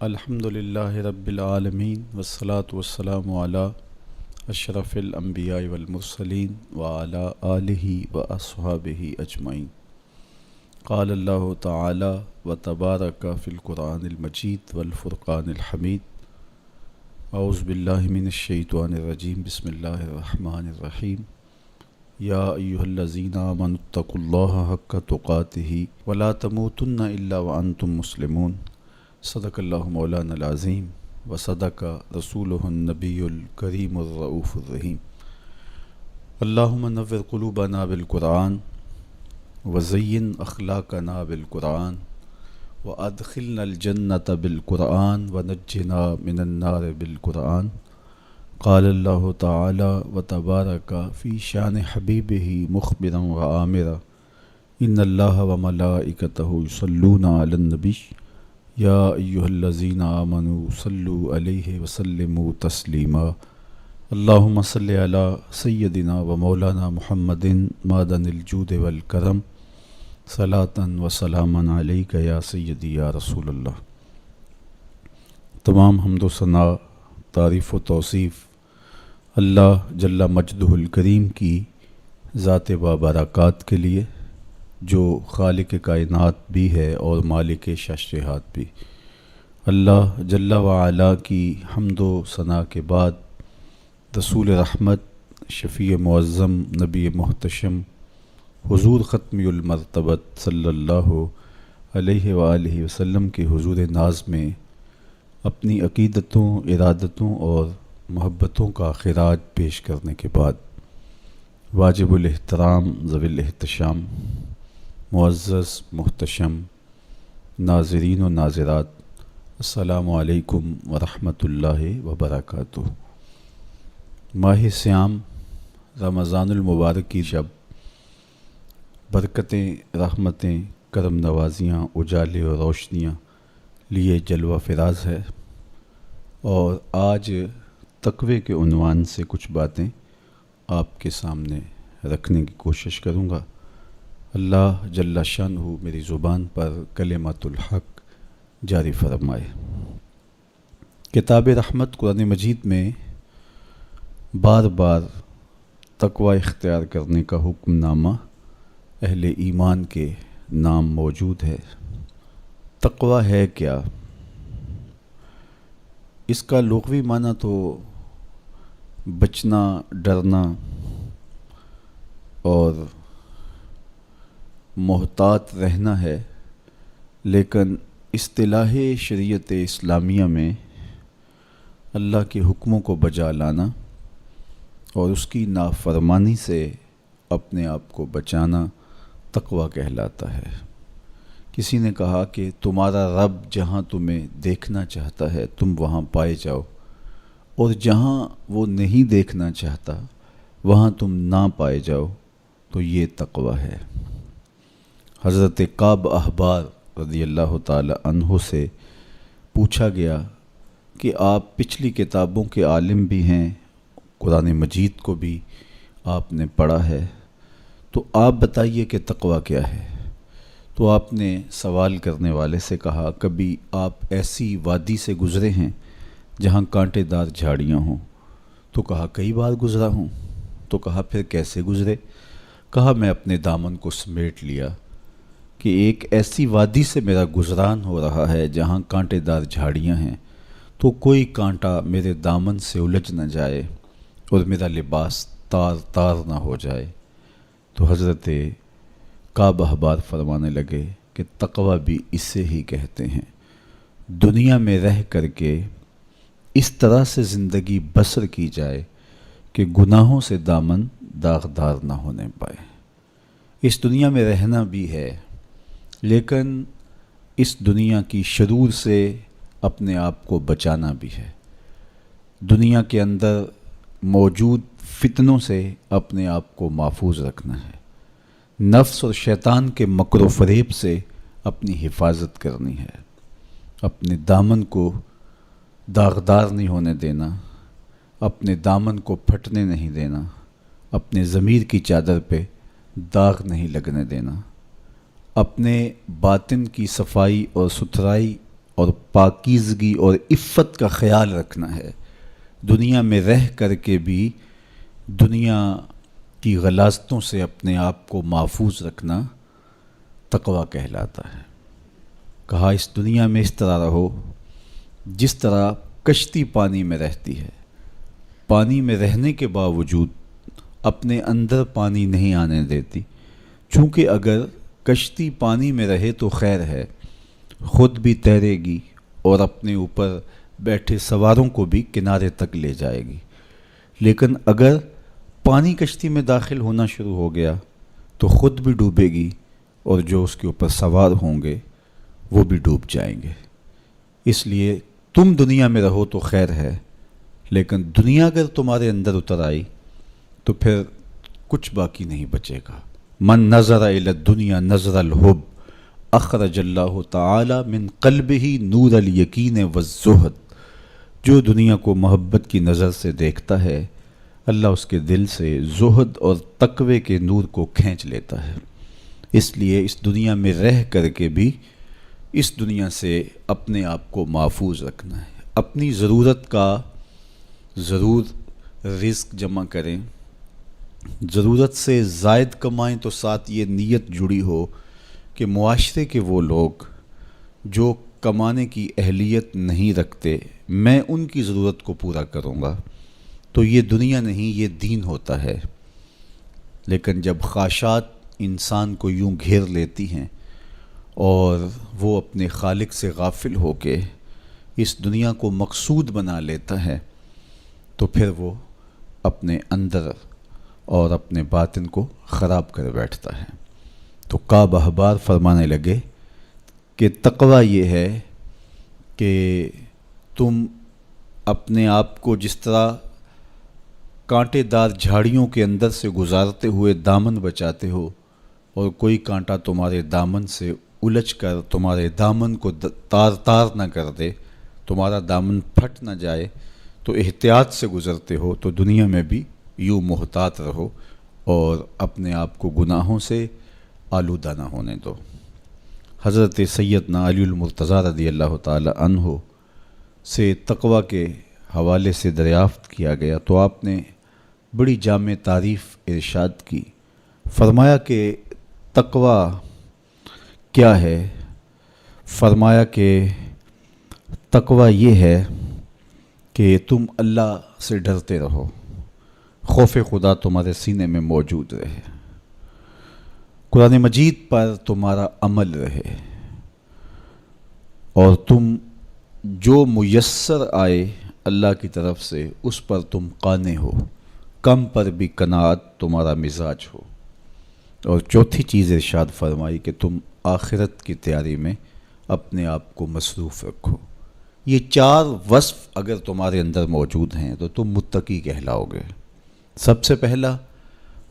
الحمد للہ رب العالمین والصلاة والسلام علی اشرف الانبیاء والمرسلین وعلی آلہ واصحابہ اجمعین۔ قال اللہ تعالی وتبارک فی القرآن المجید والفرقان الحمید۔ اعوذ باللہ من الشیطان الرجیم، بسم اللہ الرحمن الرحیم۔ یا ایہا الذین آمنوا اتقوا اللہ حق تقاتہ ولا تموتن الا وانتم مسلمون۔ صدق اللہ مولانا العظیم وصدق رسولہ النبی الکریم الرؤوف الرحیم۔ اللہم نور قلوبنا بالقرآن وزین اخلاقنا بالقرآن وادخلنا الجنة بالقرآن ونجنا من النار بالقرآن۔ قال اللہ تعالی وتبارک فی شان حبیبہ مخبرا وآمرا ان اللہ وملائکتہ یصلون علی النبی یا ایہا الذین آمنوا صلوا علیہ وسلموا تسلیما۔ اللہم صلی علی سیدنا و مولانا محمد معدن الجود والکرم صلاۃ و سلاما علیک یا سیدی یا رسول اللہ۔ تمام حمد و ثنا، تعریف و توصیف اللہ جل مجدہ الکریم کی ذات بابرکات کے لیے، جو خالق کائنات بھی ہے اور مالک ششرہات بھی۔ اللہ جل وعلا کی حمد و ثنا کے بعد رسول رحمت، شفیع معظم، نبی محتشم، حضور ختمی المرتبت صلی اللہ علیہ وآلہ وسلم کے حضور ناز میں اپنی عقیدتوں، ارادتوں اور محبتوں کا خراج پیش کرنے کے بعد واجب الاحترام ذوی الاحتشام، معزز محتشم ناظرین و ناظرات، السلام علیکم ورحمۃ اللہ وبرکاتہ۔ ماہ صیام رمضان المبارک کی شب برکتیں، رحمتیں، کرم نوازیاں، اجالے اور روشنیاں لیے جلوہ فراز ہے، اور آج تقوی کے عنوان سے کچھ باتیں آپ کے سامنے رکھنے کی کوشش کروں گا۔ اللہ جل شانہ میری زبان پر کلمۃ الحق جاری فرمائے۔ کتاب رحمت قرآن مجید میں بار بار تقوی اختیار کرنے کا حکم نامہ اہل ایمان کے نام موجود ہے۔ تقوی ہے کیا؟ اس کا لغوی معنی تو بچنا، ڈرنا اور محتاط رہنا ہے، لیکن اصطلاح شریعت اسلامیہ میں اللہ کے حکموں کو بجا لانا اور اس کی نافرمانی سے اپنے آپ کو بچانا تقوی کہلاتا ہے۔ کسی نے کہا کہ تمہارا رب جہاں تمہیں دیکھنا چاہتا ہے تم وہاں پائے جاؤ، اور جہاں وہ نہیں دیکھنا چاہتا وہاں تم نہ پائے جاؤ، تو یہ تقوی ہے۔ حضرت کعب احبار رضی اللہ تعالی عنہ سے پوچھا گیا کہ آپ پچھلی کتابوں کے عالم بھی ہیں، قرآن مجید کو بھی آپ نے پڑھا ہے، تو آپ بتائیے کہ تقوی کیا ہے؟ تو آپ نے سوال کرنے والے سے کہا، کبھی آپ ایسی وادی سے گزرے ہیں جہاں کانٹے دار جھاڑیاں ہوں؟ تو کہا کئی بار گزرا ہوں۔ تو کہا پھر کیسے گزرے؟ کہا میں اپنے دامن کو سمیٹ لیا کہ ایک ایسی وادی سے میرا گزران ہو رہا ہے جہاں کانٹے دار جھاڑیاں ہیں، تو کوئی کانٹا میرے دامن سے الجھ نہ جائے اور میرا لباس تار تار نہ ہو جائے۔ تو حضرت کعب احبار فرمانے لگے کہ تقوی بھی اسے ہی کہتے ہیں، دنیا میں رہ کر کے اس طرح سے زندگی بسر کی جائے کہ گناہوں سے دامن داغدار نہ ہونے پائے۔ اس دنیا میں رہنا بھی ہے، لیکن اس دنیا کی شرور سے اپنے آپ کو بچانا بھی ہے۔ دنیا کے اندر موجود فتنوں سے اپنے آپ کو محفوظ رکھنا ہے، نفس اور شیطان کے مکر و فریب سے اپنی حفاظت کرنی ہے، اپنے دامن کو داغدار نہیں ہونے دینا، اپنے دامن کو پھٹنے نہیں دینا، اپنے ضمیر کی چادر پہ داغ نہیں لگنے دینا، اپنے باطن کی صفائی اور ستھرائی اور پاکیزگی اور عفت کا خیال رکھنا ہے۔ دنیا میں رہ کر کے بھی دنیا کی غلاظتوں سے اپنے آپ کو محفوظ رکھنا تقویٰ کہلاتا ہے۔ کہا اس دنیا میں اس طرح رہو جس طرح کشتی پانی میں رہتی ہے، پانی میں رہنے کے باوجود اپنے اندر پانی نہیں آنے دیتی، چونکہ اگر کشتی پانی میں رہے تو خیر ہے، خود بھی تیرے گی اور اپنے اوپر بیٹھے سواروں کو بھی کنارے تک لے جائے گی، لیکن اگر پانی کشتی میں داخل ہونا شروع ہو گیا تو خود بھی ڈوبے گی اور جو اس کے اوپر سوار ہوں گے وہ بھی ڈوب جائیں گے۔ اس لیے تم دنیا میں رہو تو خیر ہے، لیکن دنیا اگر تمہارے اندر اتر آئی تو پھر کچھ باقی نہیں بچے گا۔ من نظر الی الدنیا نظر الحب اخرج اللہ تعالی من قلبہ نور الیقین والزہد۔ جو دنیا کو محبت کی نظر سے دیکھتا ہے، اللہ اس کے دل سے زہد اور تقوی کے نور کو کھینچ لیتا ہے۔ اس لیے اس دنیا میں رہ کر کے بھی اس دنیا سے اپنے آپ کو محفوظ رکھنا ہے۔ اپنی ضرورت کا ضرور رزق جمع کریں، ضرورت سے زائد کمائیں تو ساتھ یہ نیت جڑی ہو کہ معاشرے کے وہ لوگ جو کمانے کی اہلیت نہیں رکھتے میں ان کی ضرورت کو پورا کروں گا، تو یہ دنیا نہیں یہ دین ہوتا ہے۔ لیکن جب خواہشات انسان کو یوں گھیر لیتی ہیں اور وہ اپنے خالق سے غافل ہو کے اس دنیا کو مقصود بنا لیتا ہے تو پھر وہ اپنے اندر اور اپنے باطن کو خراب کر بیٹھتا ہے۔ تو کعب احبار فرمانے لگے کہ تقویٰ یہ ہے کہ تم اپنے آپ کو جس طرح کانٹے دار جھاڑیوں کے اندر سے گزارتے ہوئے دامن بچاتے ہو اور کوئی کانٹا تمہارے دامن سے الجھ کر تمہارے دامن کو تار تار نہ کر دے، تمہارا دامن پھٹ نہ جائے، تو احتیاط سے گزرتے ہو، تو دنیا میں بھی یوں محتاط رہو اور اپنے آپ کو گناہوں سے آلودہ نہ ہونے دو۔ حضرت سیدنا علی المرتضیٰ رضی اللہ تعالی عنہ سے تقویٰ کے حوالے سے دریافت کیا گیا تو آپ نے بڑی جامع تعریف ارشاد کی۔ فرمایا کہ تقویٰ کیا ہے؟ فرمایا کہ تقویٰ یہ ہے کہ تم اللہ سے ڈرتے رہو، خوف خدا تمہارے سینے میں موجود رہے، قرآن مجید پر تمہارا عمل رہے، اور تم جو میسر آئے اللہ کی طرف سے اس پر تم قانع ہو، کم پر بھی قناعت تمہارا مزاج ہو، اور چوتھی چیز ارشاد فرمائی کہ تم آخرت کی تیاری میں اپنے آپ کو مصروف رکھو۔ یہ چار وصف اگر تمہارے اندر موجود ہیں تو تم متقی کہلاؤ گے۔ سب سے پہلا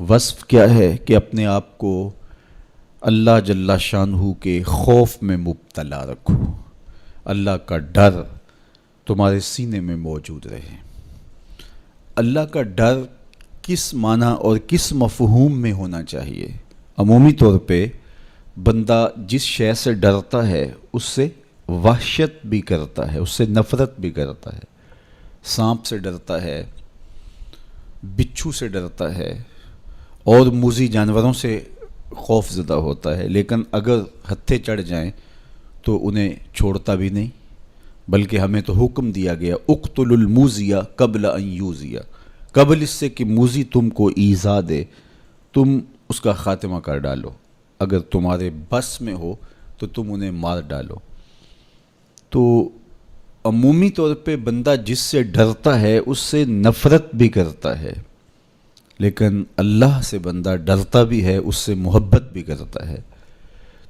وصف کیا ہے کہ اپنے آپ کو اللہ جل شانہ کے خوف میں مبتلا رکھو، اللہ کا ڈر تمہارے سینے میں موجود رہے۔ اللہ کا ڈر کس معنی اور کس مفہوم میں ہونا چاہیے؟ عمومی طور پہ بندہ جس شے سے ڈرتا ہے اس سے وحشت بھی کرتا ہے، اس سے نفرت بھی کرتا ہے۔ سانپ سے ڈرتا ہے، بچھو سے ڈرتا ہے اور موذی جانوروں سے خوف زدہ ہوتا ہے، لیکن اگر ہتھے چڑھ جائیں تو انہیں چھوڑتا بھی نہیں، بلکہ ہمیں تو حکم دیا گیا اقتل الموذی قبل ان یوذی، قبل اس سے کہ موذی تم کو ایذا دے تم اس کا خاتمہ کر ڈالو، اگر تمہارے بس میں ہو تو تم انہیں مار ڈالو۔ تو عمومی طور پہ بندہ جس سے ڈرتا ہے اس سے نفرت بھی کرتا ہے، لیکن اللہ سے بندہ ڈرتا بھی ہے، اس سے محبت بھی کرتا ہے۔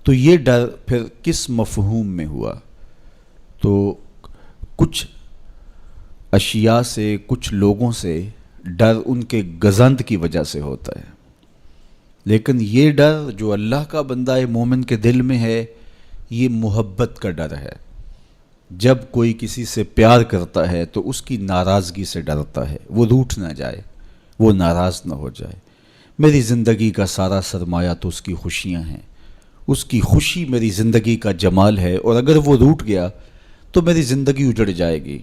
تو یہ ڈر پھر کس مفہوم میں ہوا؟ تو کچھ اشیاء سے، کچھ لوگوں سے ڈر ان کے گزند کی وجہ سے ہوتا ہے، لیکن یہ ڈر جو اللہ کا بندہ مومن کے دل میں ہے یہ محبت کا ڈر ہے۔ جب کوئی کسی سے پیار کرتا ہے تو اس کی ناراضگی سے ڈرتا ہے، وہ روٹھ نہ جائے، وہ ناراض نہ ہو جائے۔ میری زندگی کا سارا سرمایہ تو اس کی خوشیاں ہیں، اس کی خوشی میری زندگی کا جمال ہے، اور اگر وہ روٹھ گیا تو میری زندگی اجڑ جائے گی،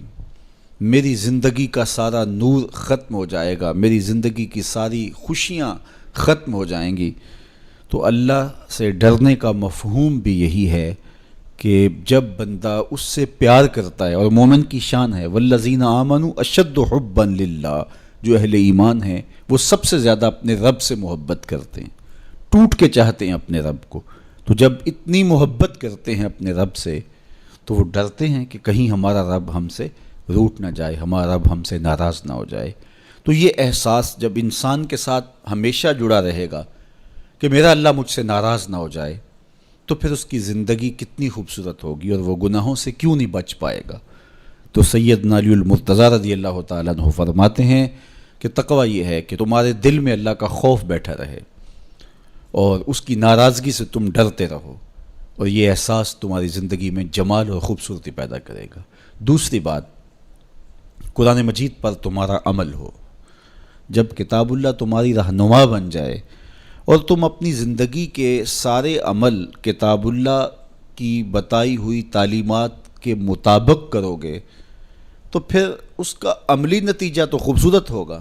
میری زندگی کا سارا نور ختم ہو جائے گا، میری زندگی کی ساری خوشیاں ختم ہو جائیں گی۔ تو اللہ سے ڈرنے کا مفہوم بھی یہی ہے کہ جب بندہ اس سے پیار کرتا ہے، اور مومن کی شان ہے والذین آمنوا اشد حبا للہ، جو اہل ایمان ہیں وہ سب سے زیادہ اپنے رب سے محبت کرتے ہیں، ٹوٹ کے چاہتے ہیں اپنے رب کو۔ تو جب اتنی محبت کرتے ہیں اپنے رب سے تو وہ ڈرتے ہیں کہ کہیں ہمارا رب ہم سے روٹ نہ جائے، ہمارا رب ہم سے ناراض نہ ہو جائے۔ تو یہ احساس جب انسان کے ساتھ ہمیشہ جڑا رہے گا کہ میرا اللہ مجھ سے ناراض نہ ہو جائے، تو پھر اس کی زندگی کتنی خوبصورت ہوگی اور وہ گناہوں سے کیوں نہیں بچ پائے گا۔ تو سیدنا علی المرتضیٰ رضی اللہ تعالیٰ عنہ فرماتے ہیں کہ تقوی یہ ہے کہ تمہارے دل میں اللہ کا خوف بیٹھا رہے اور اس کی ناراضگی سے تم ڈرتے رہو، اور یہ احساس تمہاری زندگی میں جمال اور خوبصورتی پیدا کرے گا۔ دوسری بات، قرآن مجید پر تمہارا عمل ہو۔ جب کتاب اللہ تمہاری رہنما بن جائے اور تم اپنی زندگی کے سارے عمل کتاب اللہ کی بتائی ہوئی تعلیمات کے مطابق کرو گے تو پھر اس کا عملی نتیجہ تو خوبصورت ہوگا۔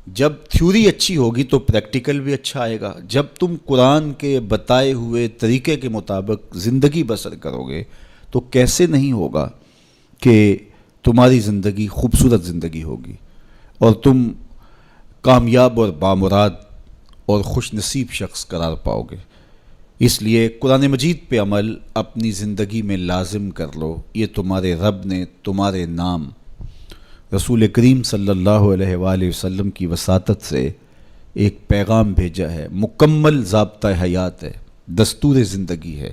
جب تھیوری اچھی ہوگی تو پریکٹیکل بھی اچھا آئے گا۔ جب تم قرآن کے بتائے ہوئے طریقے کے مطابق زندگی بسر کرو گے تو کیسے نہیں ہوگا کہ تمہاری زندگی خوبصورت زندگی ہوگی اور تم کامیاب اور بامراد اور خوش نصیب شخص قرار پاؤ گے۔ اس لیے قرآن مجید پہ عمل اپنی زندگی میں لازم کر لو۔ یہ تمہارے رب نے تمہارے نام رسول کریم صلی اللہ علیہ وآلہ وسلم کی وساطت سے ایک پیغام بھیجا ہے، مکمل ضابطہ حیات ہے، دستور زندگی ہے۔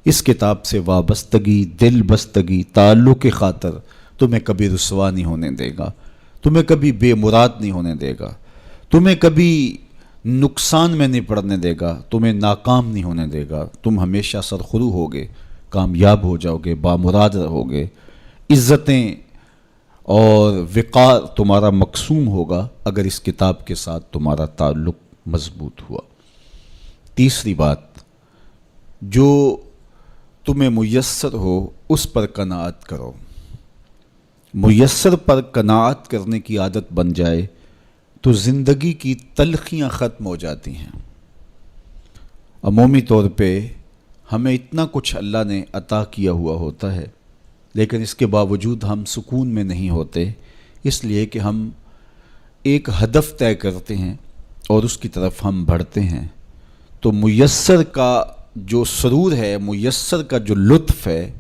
اس کتاب سے وابستگی، دل بستگی، تعلق کی خاطر تمہیں کبھی رسوا نہیں ہونے دے گا، تمہیں کبھی بے مراد نہیں ہونے دے گا، تمہیں کبھی نقصان میں نہیں پڑنے دے گا، تمہیں ناکام نہیں ہونے دے گا۔ تم ہمیشہ سرخرو ہوگے، کامیاب ہو جاؤ گے، بامراد رہو گے، عزتیں اور وقار تمہارا مقسوم ہوگا اگر اس کتاب کے ساتھ تمہارا تعلق مضبوط ہوا۔ تیسری بات، جو تمہیں میسر ہو اس پر قناعت کرو۔ میسر پر قناعت کرنے کی عادت بن جائے تو زندگی کی تلخیاں ختم ہو جاتی ہیں۔ عمومی طور پہ ہمیں اتنا کچھ اللہ نے عطا کیا ہوا ہوتا ہے، لیکن اس کے باوجود ہم سکون میں نہیں ہوتے، اس لیے کہ ہم ایک ہدف طے کرتے ہیں اور اس کی طرف ہم بڑھتے ہیں۔ تو میسر کا جو سرور ہے، میسر کا جو لطف ہے،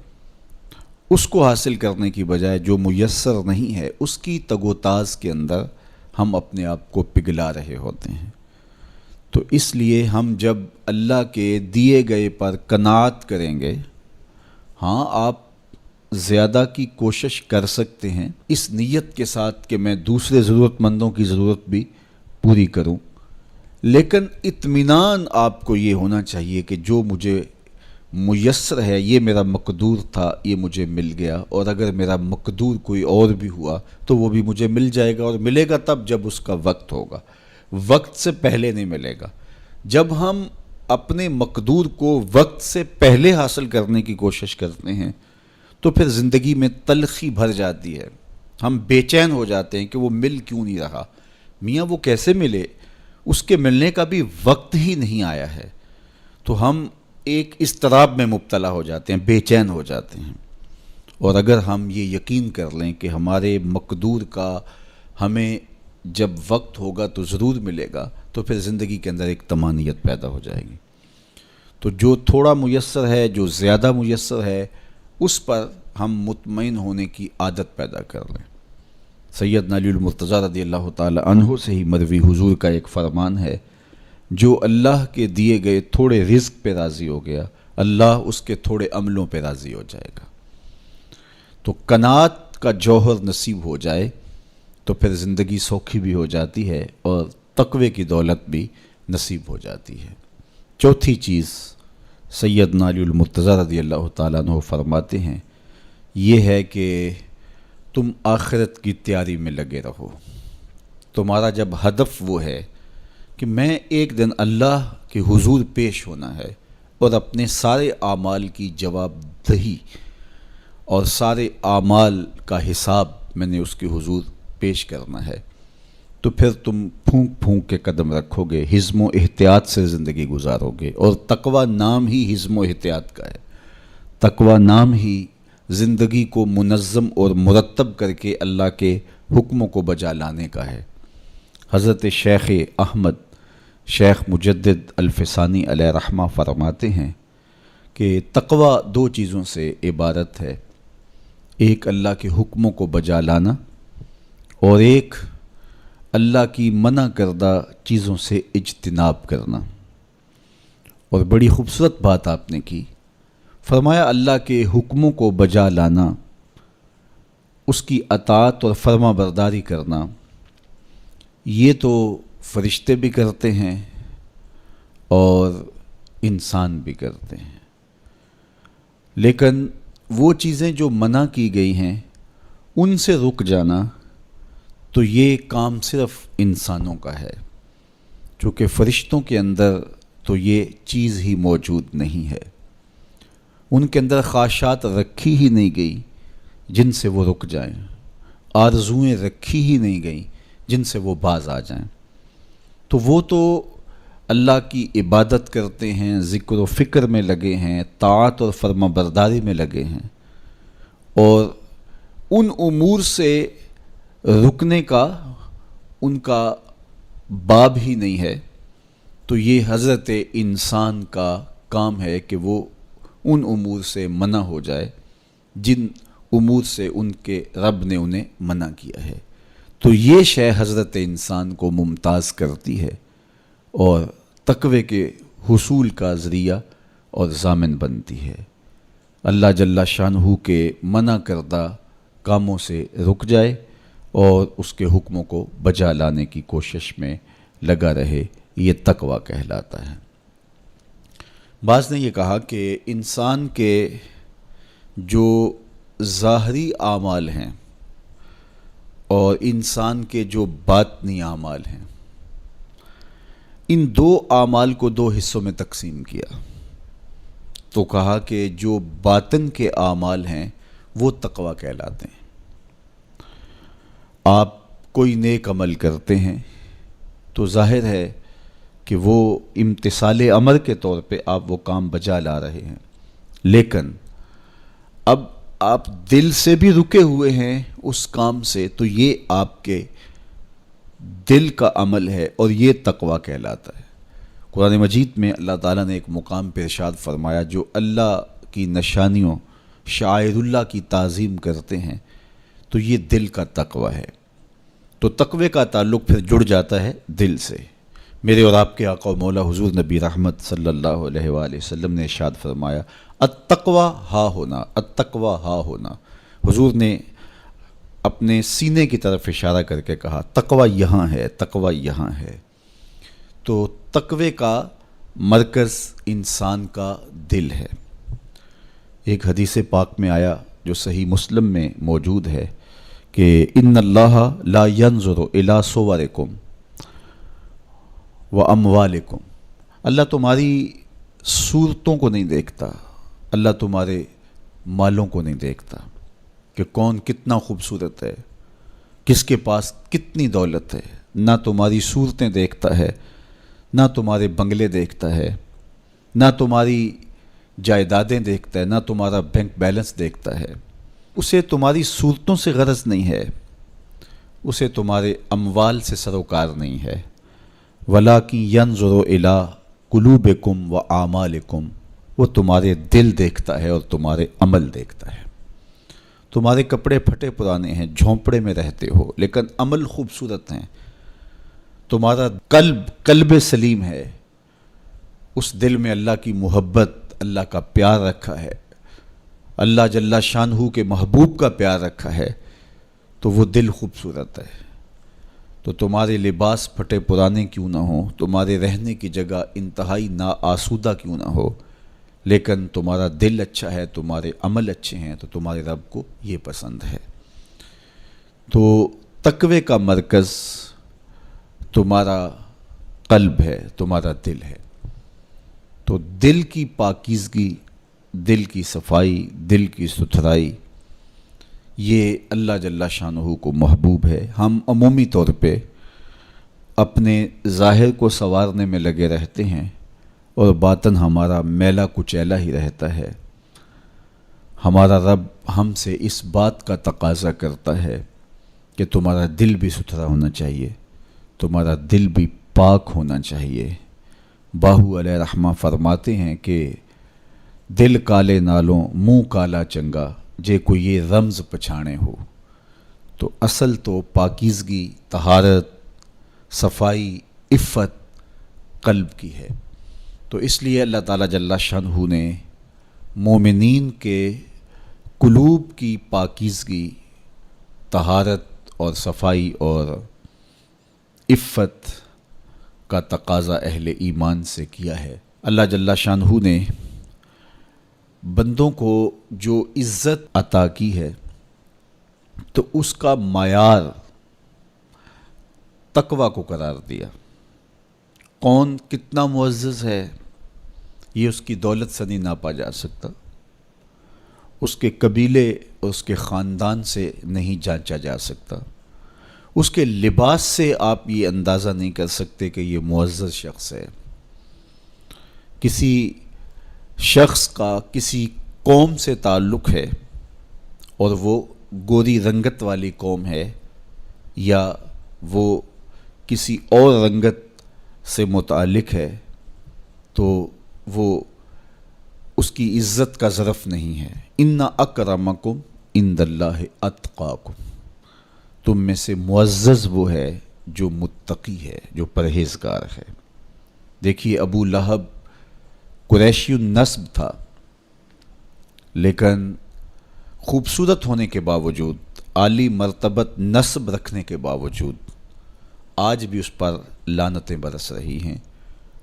اس کو حاصل کرنے کی بجائے جو میسر نہیں ہے اس کی تگ و تاز کے اندر ہم اپنے آپ کو پگھلا رہے ہوتے ہیں۔ تو اس لیے ہم جب اللہ کے دیے گئے پر قناعت کریں گے، ہاں آپ زیادہ کی کوشش کر سکتے ہیں اس نیت کے ساتھ کہ میں دوسرے ضرورت مندوں کی ضرورت بھی پوری کروں، لیکن اطمینان آپ کو یہ ہونا چاہیے کہ جو مجھے میسر ہے، یہ میرا مقدور تھا، یہ مجھے مل گیا، اور اگر میرا مقدور کوئی اور بھی ہوا تو وہ بھی مجھے مل جائے گا، اور ملے گا تب جب اس کا وقت ہوگا، وقت سے پہلے نہیں ملے گا۔ جب ہم اپنے مقدور کو وقت سے پہلے حاصل کرنے کی کوشش کرتے ہیں تو پھر زندگی میں تلخی بھر جاتی ہے، ہم بے چین ہو جاتے ہیں کہ وہ مل کیوں نہیں رہا، میاں وہ کیسے ملے، اس کے ملنے کا بھی وقت ہی نہیں آیا ہے۔ تو ہم ایک اضطراب میں مبتلا ہو جاتے ہیں، بے چین ہو جاتے ہیں۔ اور اگر ہم یہ یقین کر لیں کہ ہمارے مقدور کا ہمیں جب وقت ہوگا تو ضرور ملے گا، تو پھر زندگی کے اندر ایک طمانینت پیدا ہو جائے گی۔ تو جو تھوڑا میسر ہے، جو زیادہ میسر ہے، اس پر ہم مطمئن ہونے کی عادت پیدا کر لیں۔ سیدنا علی المرتضیٰ رضی اللہ تعالی عنہ سے ہی مروی حضور کا ایک فرمان ہے، جو اللہ کے دیے گئے تھوڑے رزق پہ راضی ہو گیا، اللہ اس کے تھوڑے عملوں پہ راضی ہو جائے گا۔ تو قناعت کا جوہر نصیب ہو جائے تو پھر زندگی سوکھی بھی ہو جاتی ہے اور تقوی کی دولت بھی نصیب ہو جاتی ہے۔ چوتھی چیز سیدنا علی المرتضیٰ رضی اللہ تعالیٰ عنہ فرماتے ہیں، یہ ہے کہ تم آخرت کی تیاری میں لگے رہو۔ تمہارا جب ہدف وہ ہے کہ میں ایک دن اللہ کے حضور پیش ہونا ہے اور اپنے سارے اعمال کی جواب دہی اور سارے اعمال کا حساب میں نے اس کے حضور پیش کرنا ہے، تو پھر تم پھونک پھونک کے قدم رکھو گے، حزم و احتیاط سے زندگی گزارو گے۔ اور تقوی نام ہی حزم و احتیاط کا ہے، تقوی نام ہی زندگی کو منظم اور مرتب کر کے اللہ کے حکموں کو بجا لانے کا ہے۔ حضرت شیخ احمد شیخ مجدد الفسانی علیہ رحمہ فرماتے ہیں کہ تقوی دو چیزوں سے عبارت ہے، ایک اللہ کے حکموں کو بجا لانا اور ایک اللہ کی منع کردہ چیزوں سے اجتناب کرنا۔ اور بڑی خوبصورت بات آپ نے کی، فرمایا اللہ کے حکموں کو بجا لانا، اس کی اطاعت اور فرما برداری کرنا، یہ تو فرشتے بھی کرتے ہیں اور انسان بھی کرتے ہیں، لیکن وہ چیزیں جو منع کی گئی ہیں ان سے رک جانا تو یہ کام صرف انسانوں کا ہے، چونکہ فرشتوں کے اندر تو یہ چیز ہی موجود نہیں ہے، ان کے اندر خواہشات رکھی ہی نہیں گئی جن سے وہ رک جائیں، آرزوئیں رکھی ہی نہیں گئیں جن سے وہ باز آ جائیں، تو وہ تو اللہ کی عبادت کرتے ہیں، ذکر و فکر میں لگے ہیں، طاعت اور فرما برداری میں لگے ہیں، اور ان امور سے رکنے کا ان کا باب ہی نہیں ہے، تو یہ حضرت انسان کا کام ہے کہ وہ ان امور سے منع ہو جائے جن امور سے ان کے رب نے انہیں منع کیا ہے۔ تو یہ شے حضرت انسان کو ممتاز کرتی ہے اور تقوی کے حصول کا ذریعہ اور ضامن بنتی ہے۔ اللہ جل شانہ کے منع کردہ کاموں سے رک جائے اور اس کے حکموں کو بجا لانے کی کوشش میں لگا رہے، یہ تقوی کہلاتا ہے۔ بعض نے یہ کہا کہ انسان کے جو ظاہری اعمال ہیں اور انسان کے جو باطنی اعمال ہیں، ان دو اعمال کو دو حصوں میں تقسیم کیا، تو کہا کہ جو باطن کے اعمال ہیں وہ تقوی کہلاتے ہیں۔ آپ کوئی نیک عمل کرتے ہیں تو ظاہر ہے کہ وہ امتثال امر کے طور پہ آپ وہ کام بجا لا رہے ہیں، لیکن اب آپ دل سے بھی رکے ہوئے ہیں اس کام سے، تو یہ آپ کے دل کا عمل ہے اور یہ تقوی کہلاتا ہے۔ قرآن مجید میں اللہ تعالیٰ نے ایک مقام پہ ارشاد فرمایا، جو اللہ کی نشانیوں شعائر اللہ کی تعظیم کرتے ہیں تو یہ دل کا تقوی ہے۔ تو تقوی کا تعلق پھر جڑ جاتا ہے دل سے۔ میرے اور آپ کے آقا و مولا حضور نبی رحمت صلی اللہ علیہ وآلہ وسلم نے ارشاد فرمایا، التقوی ہا ہونا، التقوی ہا ہونا۔ حضور نے اپنے سینے کی طرف اشارہ کر کے کہا تقوی یہاں ہے، تقوی یہاں ہے۔ تو تقوی کا مرکز انسان کا دل ہے۔ ایک حدیث پاک میں آیا جو صحیح مسلم میں موجود ہے کہ ان اللہ لا ينظر الى صورکم واموالکم، اللہ تمہاری صورتوں کو نہیں دیکھتا، اللہ تمہارے مالوں کو نہیں دیکھتا کہ کون کتنا خوبصورت ہے، کس کے پاس کتنی دولت ہے، نہ تمہاری صورتیں دیکھتا ہے، نہ تمہارے بنگلے دیکھتا ہے، نہ تمہاری جائیدادیں دیکھتا ہے، نہ تمہارا بینک بیلنس دیکھتا ہے۔ اسے تمہاری صورتوں سے غرض نہیں ہے، اسے تمہارے اموال سے سروکار نہیں ہے، وَلَٰكِن يَنظُرُ إِلَىٰ قُلُوبِكُمْ وَأَعْمَالِكُمْ، وہ تمہارے دل دیکھتا ہے اور تمہارے عمل دیکھتا ہے۔ تمہارے کپڑے پھٹے پرانے ہیں، جھونپڑے میں رہتے ہو، لیکن عمل خوبصورت ہیں، تمہارا قلب سلیم ہے، اس دل میں اللہ کی محبت، اللہ کا پیار رکھا ہے، اللہ جل شانہ کے محبوب کا پیار رکھا ہے، تو وہ دل خوبصورت ہے۔ تو تمہارے لباس پھٹے پرانے کیوں نہ ہوں، تمہارے رہنے کی جگہ انتہائی ناآسودہ کیوں نہ ہو، لیکن تمہارا دل اچھا ہے، تمہارے عمل اچھے ہیں، تو تمہارے رب کو یہ پسند ہے۔ تو تقوی کا مرکز تمہارا قلب ہے، تمہارا دل ہے۔ تو دل کی پاکیزگی، دل کی صفائی، دل کی ستھرائی یہ اللہ جل شانہ کو محبوب ہے۔ ہم عمومی طور پہ اپنے ظاہر کو سنوارنے میں لگے رہتے ہیں اور باطن ہمارا میلا کچیلا ہی رہتا ہے۔ ہمارا رب ہم سے اس بات کا تقاضا کرتا ہے کہ تمہارا دل بھی ستھرا ہونا چاہیے، تمہارا دل بھی پاک ہونا چاہیے۔ باہو علیہ رحمہ فرماتے ہیں کہ دل کالے نالوں منہ کالا چنگا، جے کوئی یہ رمز پچھانے ہو۔ تو اصل تو پاکیزگی، طہارت، صفائی، عفت قلب کی ہے۔ تو اس لیے اللہ تعالیٰ جل شانہ نے مومنین کے قلوب کی پاکیزگی، طہارت اور صفائی اور عفت کا تقاضا اہل ایمان سے کیا ہے۔ اللہ جل شانہ نے بندوں کو جو عزت عطا کی ہے تو اس کا معیار تقویٰ کو قرار دیا۔ کون کتنا معزز ہے یہ اس کی دولت سے نہیں ناپا جا سکتا، اس کے قبیلے اور اس کے خاندان سے نہیں جانچا جا سکتا، اس کے لباس سے آپ یہ اندازہ نہیں کر سکتے کہ یہ معزز شخص ہے۔ کسی شخص کا کسی قوم سے تعلق ہے اور وہ گوری رنگت والی قوم ہے، یا وہ کسی اور رنگت سے متعلق ہے، تو وہ اس کی عزت کا ظرف نہیں ہے۔ ان اکرمکم عند اللہ اتقاکم، تم میں سے معزز وہ ہے جو متقی ہے، جو پرہیزگار ہے۔ دیکھیے ابو لہب قریشی النسب تھا، لیکن خوبصورت ہونے کے باوجود، عالی مرتبت نسب رکھنے کے باوجود آج بھی اس پر لعنتیں برس رہی ہیں۔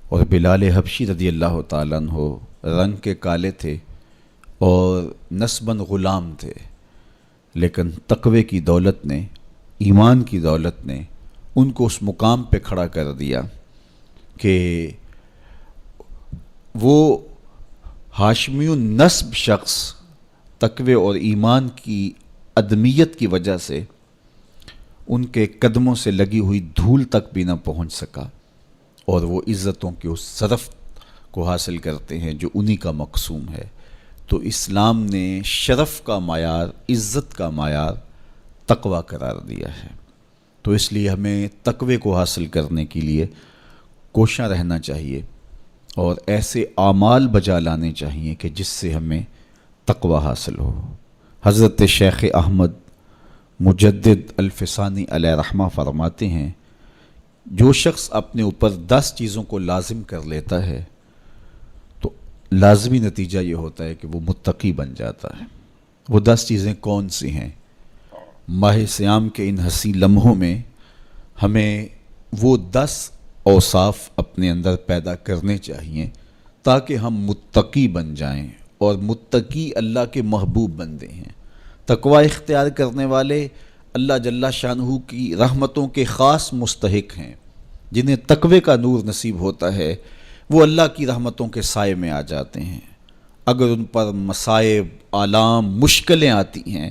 اور بلال حبشی رضی اللہ تعالیٰ عنہ رنگ کے کالے تھے اور نسباً غلام تھے، لیکن تقوی کی دولت نے، ایمان کی دولت نے ان کو اس مقام پہ کھڑا کر دیا کہ وہ ہاشمی النسب شخص تقوی اور ایمان کی عدمیت کی وجہ سے ان کے قدموں سے لگی ہوئی دھول تک بھی نہ پہنچ سکا، اور وہ عزتوں کے اس شرف کو حاصل کرتے ہیں جو انہی کا مقسوم ہے۔ تو اسلام نے شرف کا معیار، عزت کا معیار تقوی قرار دیا ہے۔ تو اس لیے ہمیں تقوی کو حاصل کرنے کے لیے کوشاں رہنا چاہیے اور ایسے اعمال بجا لانے چاہیے کہ جس سے ہمیں تقوی حاصل ہو۔ حضرت شیخ احمد مجدد الفسانی علیہ رحمہ فرماتے ہیں، جو شخص اپنے اوپر 10 چیزوں کو لازم کر لیتا ہے تو لازمی نتیجہ یہ ہوتا ہے کہ وہ متقی بن جاتا ہے۔ وہ 10 چیزیں کون سی ہیں؟ ماہ صیام کے ان حسین لمحوں میں ہمیں وہ 10 اوصاف اپنے اندر پیدا کرنے چاہیے تاکہ ہم متقی بن جائیں، اور متقی اللہ کے محبوب بندے ہیں۔ تقوی اختیار کرنے والے اللہ جل شانہ کی رحمتوں کے خاص مستحق ہیں۔ جنہیں تقوی کا نور نصیب ہوتا ہے وہ اللہ کی رحمتوں کے سائے میں آ جاتے ہیں۔ اگر ان پر مصائب، آلام، مشکلیں آتی ہیں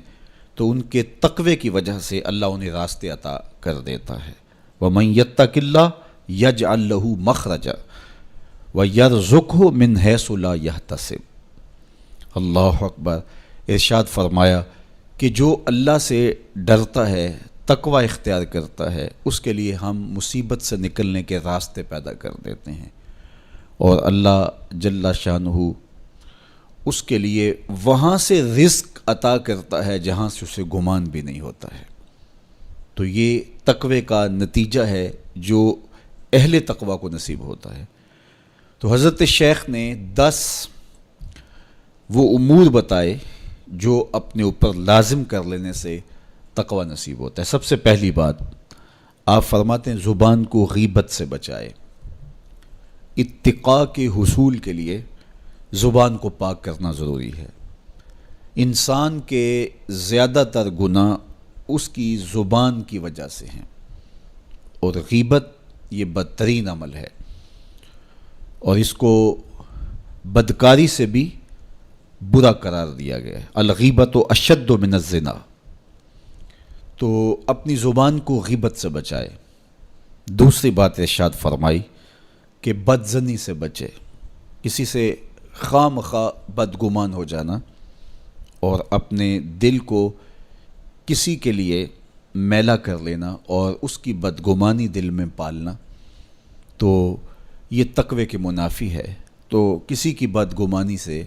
تو ان کے تقوی کی وجہ سے اللہ انہیں راستے عطا کر دیتا ہے۔ وَمَن يَتَّقِ اللَّهَ يَجْعَل لَّهُ مَخْرَجًا وَيَرْزُقْهُ مِنْ حَيْثُ لَا يَحْتَسِبُ۔ اللہ اکبر۔ ارشاد فرمایا کہ جو اللہ سے ڈرتا ہے، تقوی اختیار کرتا ہے، اس کے لیے ہم مصیبت سے نکلنے کے راستے پیدا کر دیتے ہیں، اور اللہ جل شانہ اس کے لیے وہاں سے رزق عطا کرتا ہے جہاں سے اسے گمان بھی نہیں ہوتا ہے۔ تو یہ تقوی کا نتیجہ ہے جو اہل تقوی کو نصیب ہوتا ہے۔ تو حضرت شیخ نے 10 وہ امور بتائے جو اپنے اوپر لازم کر لینے سے تقوی نصیب ہوتا ہے۔ سب سے پہلی بات آپ فرماتے ہیں زبان کو غیبت سے بچائے۔ اتقاء کے حصول کے لیے زبان کو پاک کرنا ضروری ہے۔ انسان کے زیادہ تر گناہ اس کی زبان کی وجہ سے ہیں، اور غیبت یہ بدترین عمل ہے، اور اس کو بدکاری سے بھی برا قرار دیا گیا ہے۔ الغیبت اشد من الزنا، تو اپنی زبان کو غیبت سے بچائے۔ دوسری بات ارشاد فرمائی کہ بدظنی سے بچے، کسی سے خواہ مخواہ بدگمان ہو جانا اور اپنے دل کو کسی کے لیے میلا کر لینا اور اس کی بدگمانی دل میں پالنا، تو یہ تقوی کے منافی ہے۔ تو کسی کی بدگمانی سے،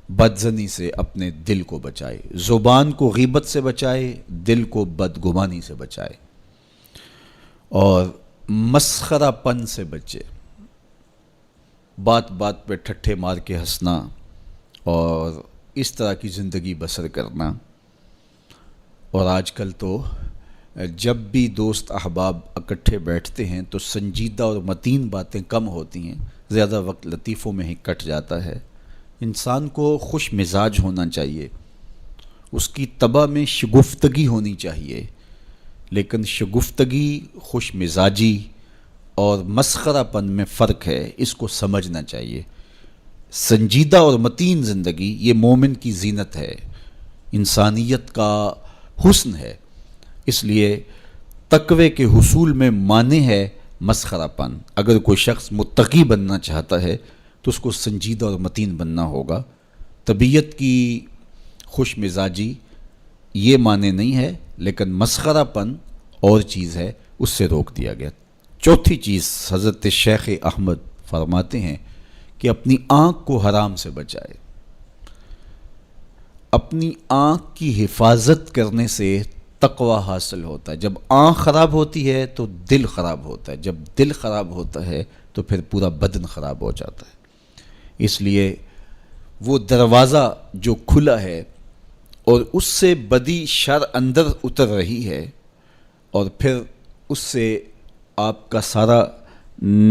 بدظنی سے اپنے دل کو بچائے، زبان کو غیبت سے بچائے، دل کو بدگمانی سے بچائے، اور مسخرہ پن سے بچے، بات بات پہ ٹھٹھے مار کے ہنسنا اور اس طرح کی زندگی بسر کرنا۔ اور آج کل تو جب بھی دوست احباب اکٹھے بیٹھتے ہیں تو سنجیدہ اور متین باتیں کم ہوتی ہیں، زیادہ وقت لطیفوں میں ہی کٹ جاتا ہے۔ انسان کو خوش مزاج ہونا چاہیے، اس کی طبع میں شگفتگی ہونی چاہیے، لیکن شگفتگی، خوش مزاجی اور مسخرہ پن میں فرق ہے، اس کو سمجھنا چاہیے۔ سنجیدہ اور متین زندگی یہ مومن کی زینت ہے، انسانیت کا حسن ہے۔ اس لیے تقوی کے حصول میں مانع ہے مسخرہ پن۔ اگر کوئی شخص متقی بننا چاہتا ہے تو اس کو سنجیدہ اور متین بننا ہوگا۔ طبیعت کی خوش مزاجی یہ معنی نہیں ہے، لیکن مسخرہ پن اور چیز ہے، اس سے روک دیا گیا۔ چوتھی چیز حضرت شیخ احمد فرماتے ہیں کہ اپنی آنکھ کو حرام سے بچائے۔ اپنی آنکھ کی حفاظت کرنے سے تقوی حاصل ہوتا ہے۔ جب آنکھ خراب ہوتی ہے تو دل خراب ہوتا ہے، جب دل خراب ہوتا ہے تو پھر پورا بدن خراب ہو جاتا ہے۔ اس لیے وہ دروازہ جو کھلا ہے اور اس سے بدی شر اندر اتر رہی ہے اور پھر اس سے آپ کا سارا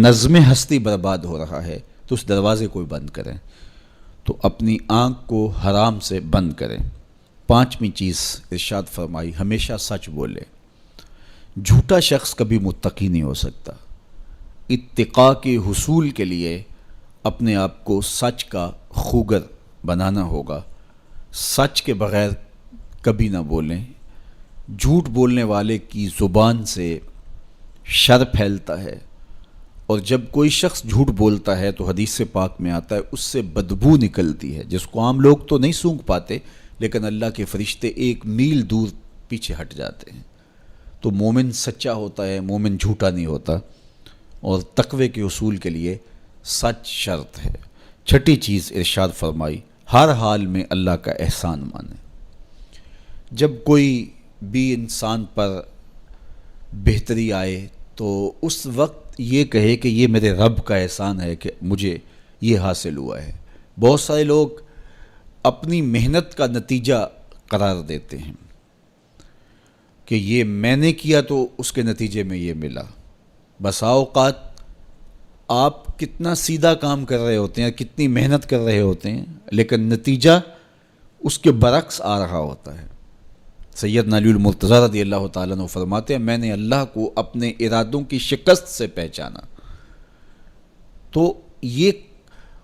نظم ہستی برباد ہو رہا ہے، تو اس دروازے کو بند کریں، تو اپنی آنکھ کو حرام سے بند کریں۔ پانچویں چیز ارشاد فرمائی، ہمیشہ سچ بولے۔ جھوٹا شخص کبھی متقی نہیں ہو سکتا۔ اتقاء کے حصول کے لیے اپنے آپ کو سچ کا خوگر بنانا ہوگا۔ سچ کے بغیر کبھی نہ بولیں۔ جھوٹ بولنے والے کی زبان سے شر پھیلتا ہے، اور جب کوئی شخص جھوٹ بولتا ہے تو حدیث پاک میں آتا ہے اس سے بدبو نکلتی ہے، جس کو عام لوگ تو نہیں سونگھ پاتے، لیکن اللہ کے فرشتے 1 میل دور پیچھے ہٹ جاتے ہیں۔ تو مومن سچا ہوتا ہے، مومن جھوٹا نہیں ہوتا، اور تقوی کے اصول کے لیے سچ شرط ہے۔ چھٹی چیز ارشاد فرمائی، ہر حال میں اللہ کا احسان مانے۔ جب کوئی بھی انسان پر بہتری آئے تو اس وقت یہ کہے کہ یہ میرے رب کا احسان ہے کہ مجھے یہ حاصل ہوا ہے۔ بہت سارے لوگ اپنی محنت کا نتیجہ قرار دیتے ہیں کہ یہ میں نے کیا تو اس کے نتیجے میں یہ ملا۔ بسا اوقات آپ کتنا سیدھا کام کر رہے ہوتے ہیں، کتنی محنت کر رہے ہوتے ہیں، لیکن نتیجہ اس کے برعکس آ رہا ہوتا ہے۔ سیدنا علی المرتضیٰ رضی اللہ تعالیٰ عنہ فرماتے ہیں، میں نے اللہ کو اپنے ارادوں کی شکست سے پہچانا، تو یہ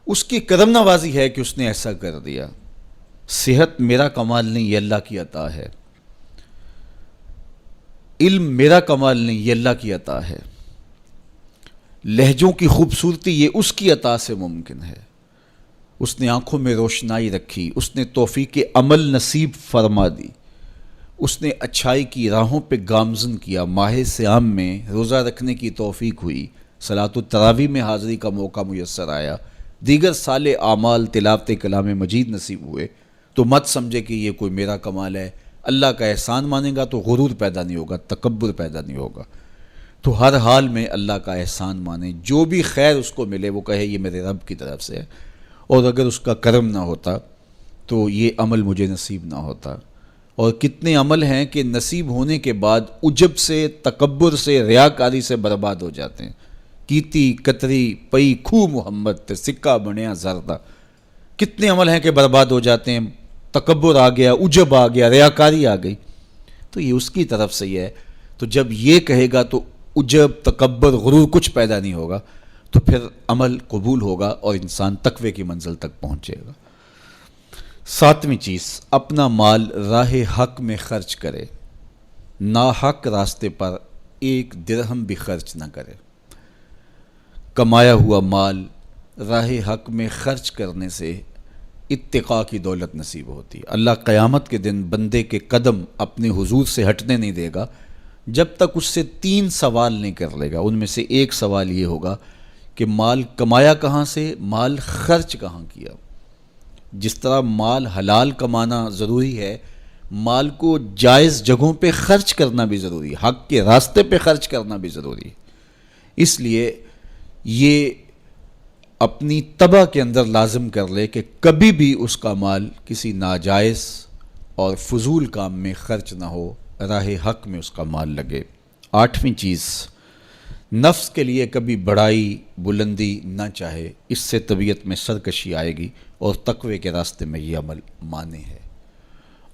اس کی کرم نوازی ہے کہ اس نے ایسا کر دیا۔ صحت میرا کمال نہیں، یہ اللہ کی عطا ہے۔ علم میرا کمال نہیں، یہ اللہ کی عطا ہے۔ لہجوں کی خوبصورتی یہ اس کی عطا سے ممکن ہے۔ اس نے آنکھوں میں روشنائی رکھی، اس نے توفیق عمل نصیب فرما دی، اس نے اچھائی کی راہوں پہ گامزن کیا۔ ماہ صیام میں روزہ رکھنے کی توفیق ہوئی، صلاۃ التراویح میں حاضری کا موقع میسر آیا، دیگر صالح اعمال تلاوت کلام مجید نصیب ہوئے، تو مت سمجھے کہ یہ کوئی میرا کمال ہے۔ اللہ کا احسان مانے گا تو غرور پیدا نہیں ہوگا، تکبر پیدا نہیں ہوگا۔ تو ہر حال میں اللہ کا احسان مانے، جو بھی خیر اس کو ملے وہ کہے یہ میرے رب کی طرف سے ہے، اور اگر اس کا کرم نہ ہوتا تو یہ عمل مجھے نصیب نہ ہوتا۔ اور کتنے عمل ہیں کہ نصیب ہونے کے بعد عجب سے، تکبر سے، ریاکاری سے برباد ہو جاتے ہیں۔ کیتی کتری پئی کھو محمد تے سکہ بنیا زردہ، کتنے عمل ہیں کہ برباد ہو جاتے ہیں، تکبر آ گیا، عجب آ گیا، ریاکاری آ گئی، تو یہ اس کی طرف سے ہی ہے۔ تو جب یہ کہے گا تو عجب، تکبر، غرور کچھ پیدا نہیں ہوگا، تو پھر عمل قبول ہوگا اور انسان تقوی کی منزل تک پہنچے گا۔ ساتویں چیز، اپنا مال راہ حق میں خرچ کرے۔ ناحق راستے پر ایک درہم بھی خرچ نہ کرے۔ کمایا ہوا مال راہ حق میں خرچ کرنے سے اتقاء کی دولت نصیب ہوتی ہے۔ اللہ قیامت کے دن بندے کے قدم اپنے حضور سے ہٹنے نہیں دے گا جب تک اس سے 3 سوال نہیں کر لے گا۔ ان میں سے ایک سوال یہ ہوگا کہ مال کمایا کہاں سے، مال خرچ کہاں کیا۔ جس طرح مال حلال کمانا ضروری ہے، مال کو جائز جگہوں پہ خرچ کرنا بھی ضروری ہے، حق کے راستے پہ خرچ کرنا بھی ضروری ہے۔ اس لیے یہ اپنی طبع کے اندر لازم کر لے کہ کبھی بھی اس کا مال کسی ناجائز اور فضول کام میں خرچ نہ ہو، راہ حق میں اس کا مال لگے۔ 8ویں چیز، نفس کے لیے کبھی بڑائی بلندی نہ چاہے، اس سے طبیعت میں سرکشی آئے گی اور تقوی کے راستے میں یہ عمل مانے ہے۔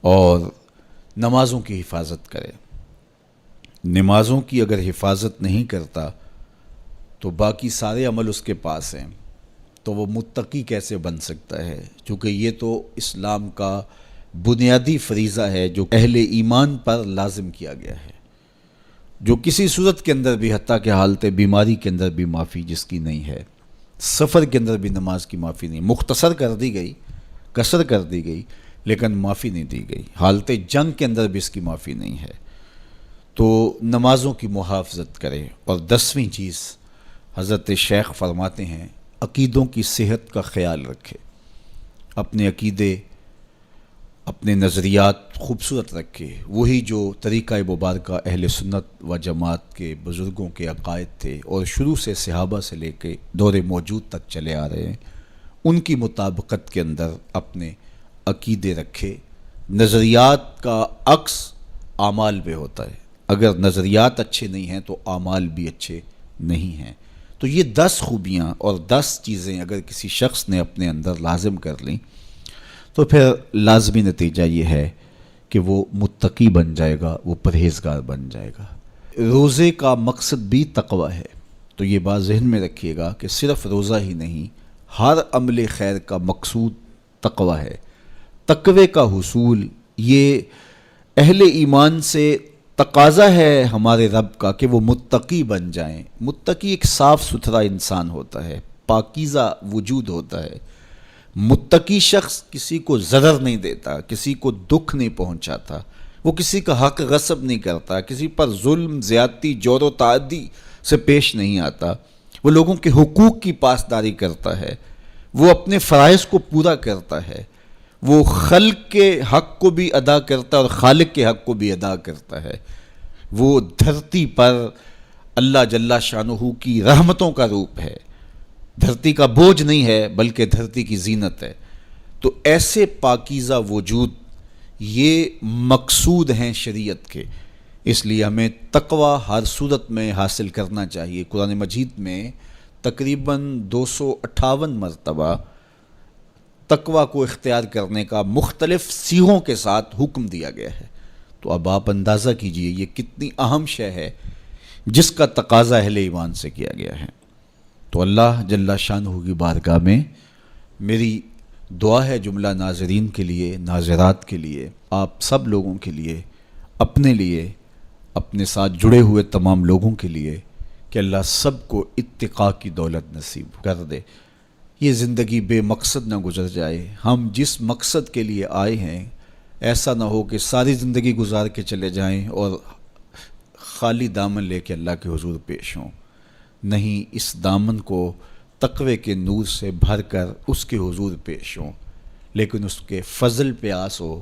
اور نمازوں کی حفاظت کرے۔ نمازوں کی اگر حفاظت نہیں کرتا تو باقی سارے عمل اس کے پاس ہیں، تو وہ متقی کیسے بن سکتا ہے؟ چونکہ یہ تو اسلام کا بنیادی فریضہ ہے جو اہل ایمان پر لازم کیا گیا ہے، جو کسی صورت کے اندر بھی، حتیٰ کہ حالت بیماری کے اندر بھی معافی جس کی نہیں ہے، سفر کے اندر بھی نماز کی معافی نہیں، مختصر کر دی گئی، قصر کر دی گئی، لیکن معافی نہیں دی گئی، حالت جنگ کے اندر بھی اس کی معافی نہیں ہے۔ تو نمازوں کی محافظت کرے۔ اور 10ویں چیز، حضرت شیخ فرماتے ہیں عقیدوں کی صحت کا خیال رکھے، اپنے عقیدے، اپنے نظریات خوبصورت رکھے، وہی جو طریقہ مبارکہ اہل سنت و جماعت کے بزرگوں کے عقائد تھے اور شروع سے صحابہ سے لے کے دور موجود تک چلے آ رہے ہیں، ان کی مطابقت کے اندر اپنے عقیدے رکھے۔ نظریات کا عکس اعمال پہ ہوتا ہے، اگر نظریات اچھے نہیں ہیں تو اعمال بھی اچھے نہیں ہیں۔ تو یہ 10 خوبیاں اور 10 چیزیں اگر کسی شخص نے اپنے اندر لازم کر لیں تو پھر لازمی نتیجہ یہ ہے کہ وہ متقی بن جائے گا، وہ پرہیزگار بن جائے گا۔ روزے کا مقصد بھی تقوی ہے، تو یہ بات ذہن میں رکھیے گا کہ صرف روزہ ہی نہیں، ہر عمل خیر کا مقصود تقوی ہے۔ تقوی کا حصول یہ اہل ایمان سے تقاضا ہے ہمارے رب کا کہ وہ متقی بن جائیں۔ متقی ایک صاف ستھرا انسان ہوتا ہے، پاکیزہ وجود ہوتا ہے۔ متقی شخص کسی کو ضرر نہیں دیتا، کسی کو دکھ نہیں پہنچاتا، وہ کسی کا حق غصب نہیں کرتا، کسی پر ظلم، زیادتی، جور و تعدی سے پیش نہیں آتا، وہ لوگوں کے حقوق کی پاسداری کرتا ہے، وہ اپنے فرائض کو پورا کرتا ہے، وہ خلق کے حق کو بھی ادا کرتا ہے اور خالق کے حق کو بھی ادا کرتا ہے۔ وہ دھرتی پر اللہ جل شانہ کی رحمتوں کا روپ ہے، دھرتی کا بوجھ نہیں ہے بلکہ دھرتی کی زینت ہے۔ تو ایسے پاکیزہ وجود یہ مقصود ہیں شریعت کے، اس لیے ہمیں تقوی ہر صورت میں حاصل کرنا چاہیے۔ قرآن مجید میں تقریباً 258 مرتبہ تقوی کو اختیار کرنے کا مختلف صیغوں کے ساتھ حکم دیا گیا ہے۔ تو اب آپ اندازہ کیجئے یہ کتنی اہم شے ہے جس کا تقاضا اہل ایمان سے کیا گیا ہے۔ تو اللہ جل شانہ کی بارگاہ میں میری دعا ہے جملہ ناظرین کے لیے، ناظرات کے لیے، آپ سب لوگوں کے لیے، اپنے لیے، اپنے ساتھ جڑے ہوئے تمام لوگوں کے لیے کہ اللہ سب کو اتقاء کی دولت نصیب کر دے۔ یہ زندگی بے مقصد نہ گزر جائے۔ ہم جس مقصد کے لیے آئے ہیں ایسا نہ ہو کہ ساری زندگی گزار کے چلے جائیں اور خالی دامن لے کے اللہ کے حضور پیش ہوں۔ نہیں، اس دامن کو تقوی کے نور سے بھر کر اس کے حضور پیش ہوں، لیکن اس کے فضل پہ آس ہو،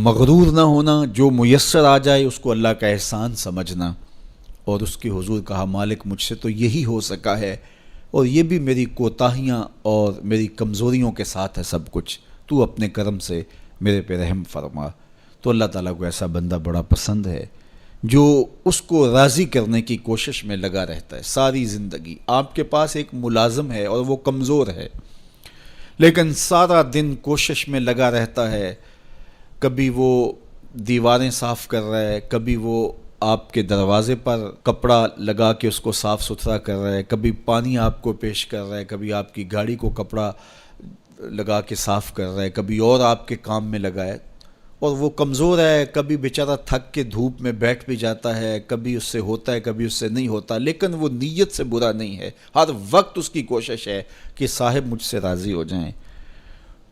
مغرور نہ ہونا، جو میسر آ جائے اس کو اللہ کا احسان سمجھنا، اور اس کے حضور کہا مالک مجھ سے تو یہی ہو سکا ہے، اور یہ بھی میری کوتاہیاں اور میری کمزوریوں کے ساتھ ہے سب کچھ، تو اپنے کرم سے میرے پہ رحم فرما۔ تو اللہ تعالیٰ کو ایسا بندہ بڑا پسند ہے جو اس کو راضی کرنے کی کوشش میں لگا رہتا ہے ساری زندگی۔ آپ کے پاس ایک ملازم ہے اور وہ کمزور ہے، لیکن سارا دن کوشش میں لگا رہتا ہے، کبھی وہ دیواریں صاف کر رہا ہے، کبھی وہ آپ کے دروازے پر کپڑا لگا کے اس کو صاف ستھرا کر رہا ہے، کبھی پانی آپ کو پیش کر رہا ہے، کبھی آپ کی گاڑی کو کپڑا لگا کے صاف کر رہا ہے، کبھی اور آپ کے کام میں لگا ہے، اور وہ کمزور ہے، کبھی بیچارہ تھک کے دھوپ میں بیٹھ بھی جاتا ہے، کبھی اس سے ہوتا ہے کبھی اس سے نہیں ہوتا، لیکن وہ نیت سے برا نہیں ہے، ہر وقت اس کی کوشش ہے کہ صاحب مجھ سے راضی ہو جائیں،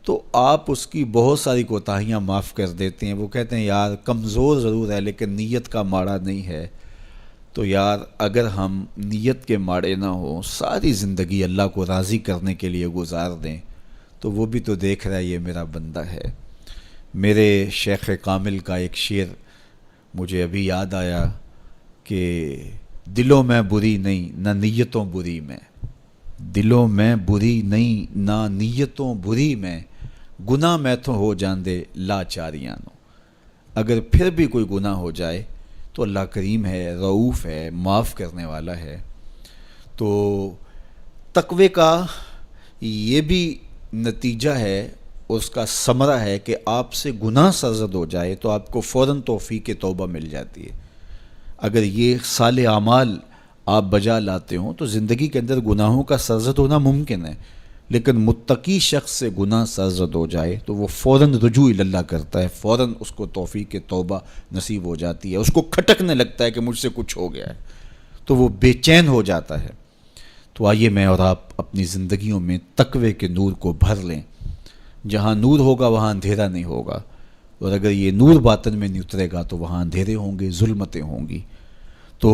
تو آپ اس کی بہت ساری کوتاہیاں معاف کر دیتے ہیں۔ وہ کہتے ہیں یار کمزور ضرور ہے لیکن نیت کا ماڑا نہیں ہے۔ تو یار اگر ہم نیت کے ماڑے نہ ہوں، ساری زندگی اللہ کو راضی کرنے کے لیے گزار دیں، تو وہ بھی تو دیکھ رہا ہے یہ میرا بندہ ہے۔ میرے شیخ کامل کا ایک شعر مجھے ابھی یاد آیا کہ دلوں میں بری نہیں نہ نیتوں بری میں، دلوں میں بری نہیں نہ نیتوں بری میں، گناہ میں تو ہو جاندے لاچاریاں نو۔ اگر پھر بھی کوئی گناہ ہو جائے تو اللہ کریم ہے، رؤوف ہے، معاف کرنے والا ہے۔ تو تقوی کا یہ بھی نتیجہ ہے، اس کا ثمرہ ہے کہ آپ سے گناہ سرزد ہو جائے تو آپ کو فوراً توفیق توبہ مل جاتی ہے۔ اگر یہ صالح اعمال آپ بجا لاتے ہوں تو زندگی کے اندر گناہوں کا سرزد ہونا ممکن ہے، لیکن متقی شخص سے گناہ سرزد ہو جائے تو وہ فوراً رجوع اللہ کرتا ہے، فوراً اس کو توفیق توبہ نصیب ہو جاتی ہے، اس کو کھٹکنے لگتا ہے کہ مجھ سے کچھ ہو گیا ہے، تو وہ بے چین ہو جاتا ہے۔ تو آئیے میں اور آپ اپنی زندگیوں میں تقوی کے نور کو بھر لیں۔ جہاں نور ہوگا وہاں اندھیرا نہیں ہوگا، اور اگر یہ نور باطن میں نہیں اترے گا تو وہاں اندھیرے ہوں گے، ظلمتیں ہوں گی۔ تو